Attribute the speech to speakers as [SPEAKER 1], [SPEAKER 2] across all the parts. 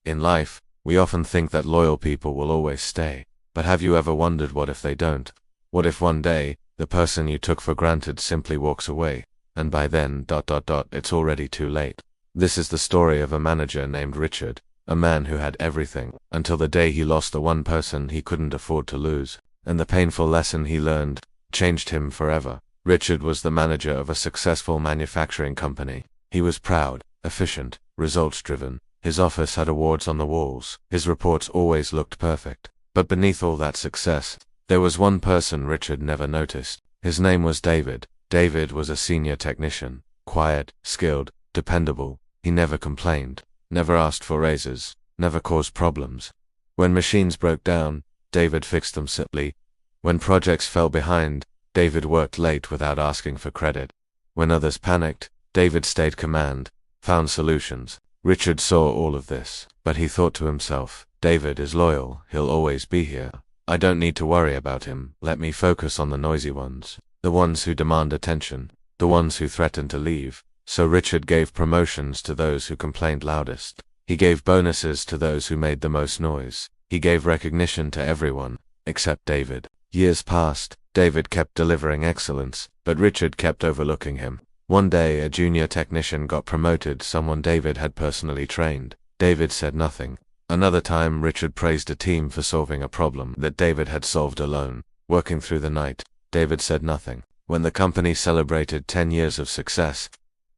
[SPEAKER 1] In life, we often think that loyal people will always stay. But have you ever wondered what if they don't? What if one day, the person you took for granted simply walks away, and by then, it's already too late? This is the story of a manager named Richard, a man who had everything, until the day he lost the one person he couldn't afford to lose, and the painful lesson he learned changed him forever. Richard was the manager of a successful manufacturing company. He was proud, efficient, results-driven. His office had awards on the walls. His reports always looked perfect. But beneath all that success, there was one person Richard never noticed. His name was David. David was a senior technician, quiet, skilled, dependable. He never complained, never asked for raises, never caused problems. When machines broke down, David fixed them simply. When projects fell behind, David worked late without asking for credit. When others panicked, David stayed command, found solutions. Richard saw all of this, but he thought to himself, David is loyal, he'll always be here. I don't need to worry about him. Let me focus on the noisy ones, the ones who demand attention, the ones who threaten to leave. So Richard gave promotions to those who complained loudest. He gave bonuses to those who made the most noise. He gave recognition to everyone, except David. Years passed. David kept delivering excellence, but Richard kept overlooking him. One day, a junior technician got promoted, someone David had personally trained. David said nothing. Another time, Richard praised a team for solving a problem that David had solved alone. Working through the night, David said nothing. When the company celebrated 10 years of success,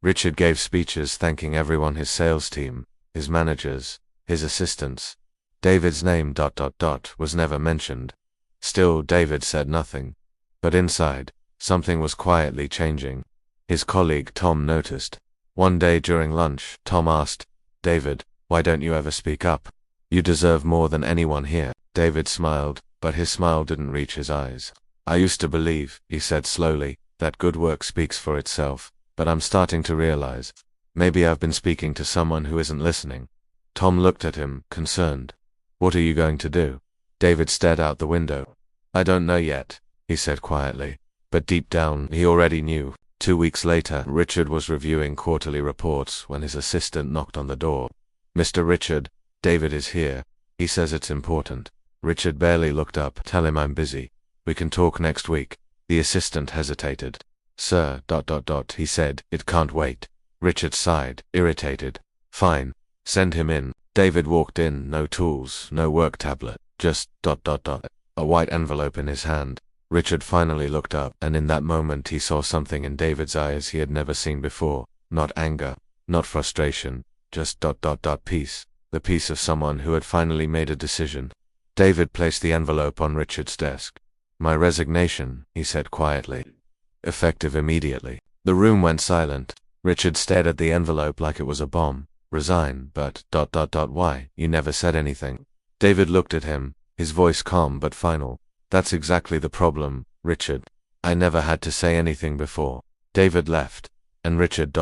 [SPEAKER 1] Richard gave speeches thanking everyone, his sales team, his managers, his assistants. David's name ... was never mentioned. Still, David said nothing. But inside, something was quietly changing. His colleague Tom noticed. One day during lunch, Tom asked, David, why don't you ever speak up? You deserve more than anyone here. David smiled, but his smile didn't reach his eyes. I used to believe, he said slowly, that good work speaks for itself, but I'm starting to realize, maybe I've been speaking to someone who isn't listening. Tom looked at him, concerned. What are you going to do? David stared out the window. I don't know yet, he said quietly, but deep down, he already knew. 2 weeks later, Richard was reviewing quarterly reports when his assistant knocked on the door. Mr. Richard, David is here. He says it's important. Richard barely looked up. Tell him I'm busy. We can talk next week. The assistant hesitated. Sir, he said, it can't wait. Richard sighed, irritated. Fine. Send him in. David walked in, no tools, no work tablet, just ... a white envelope in his hand. Richard finally looked up, and in that moment he saw something in David's eyes he had never seen before. Not anger, not frustration, just ... peace. The peace of someone who had finally made a decision. David placed the envelope on Richard's desk. My resignation, he said quietly. Effective immediately. The room went silent. Richard stared at the envelope like it was a bomb. Resign, but ... why? You never said anything. David looked at him, his voice calm but final. That's exactly the problem, Richard. I never had to say anything before. David left, and Richard ...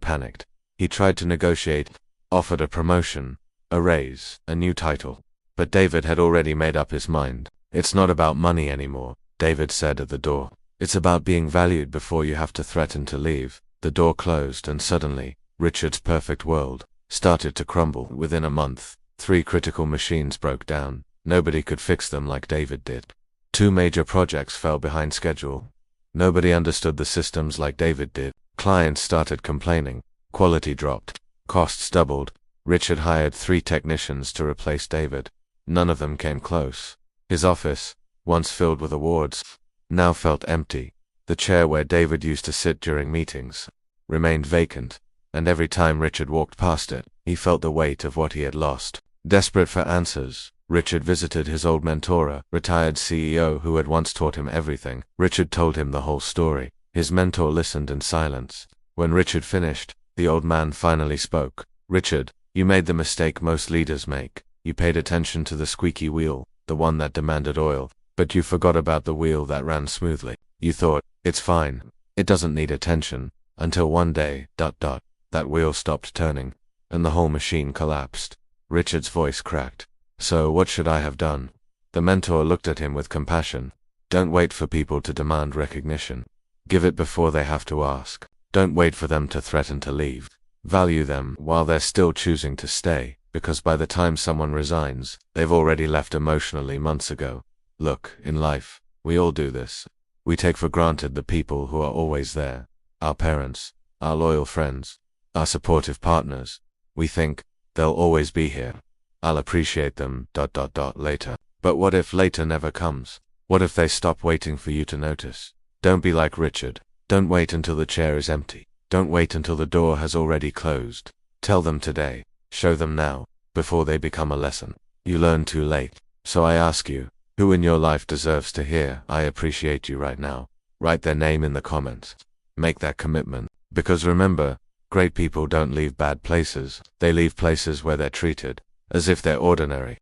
[SPEAKER 1] panicked. He tried to negotiate, offered a promotion, a raise, a new title. But David had already made up his mind. It's not about money anymore, David said at the door. It's about being valued before you have to threaten to leave. The door closed, and suddenly, Richard's perfect world started to crumble. Within a month, 3 critical machines broke down. Nobody could fix them like David did. 2 major projects fell behind schedule. Nobody understood the systems like David did. Clients started complaining. Quality dropped. Costs doubled. Richard hired 3 technicians to replace David. None of them came close. His office, once filled with awards, now felt empty. The chair where David used to sit during meetings remained vacant, and every time Richard walked past it, he felt the weight of what he had lost. Desperate for answers, Richard visited his old mentor, retired CEO who had once taught him everything. Richard told him the whole story. His mentor listened in silence. When Richard finished, the old man finally spoke. Richard, you made the mistake most leaders make. You paid attention to the squeaky wheel, the one that demanded oil, but you forgot about the wheel that ran smoothly. You thought, it's fine, it doesn't need attention, until one day, that wheel stopped turning, and the whole machine collapsed. Richard's voice cracked. So what should I have done? The mentor looked at him with compassion. Don't wait for people to demand recognition. Give it before they have to ask. Don't wait for them to threaten to leave. Value them while they're still choosing to stay. because by the time someone resigns, they've already left emotionally months ago. Look, in life, we all do this. We take for granted the people who are always there. Our parents, our loyal friends, our supportive partners. We think, they'll always be here. I'll appreciate them, later. But what if later never comes? What if they stop waiting for you to notice? Don't be like Richard. Don't wait until the chair is empty. Don't wait until the door has already closed. Tell them today. Show them now, before they become a lesson. You learn too late. So I ask you, who in your life deserves to hear, "I appreciate you" right now? Write their name in the comments. Make that commitment. Because remember, great people don't leave bad places. They leave places where they're treated as if they're ordinary.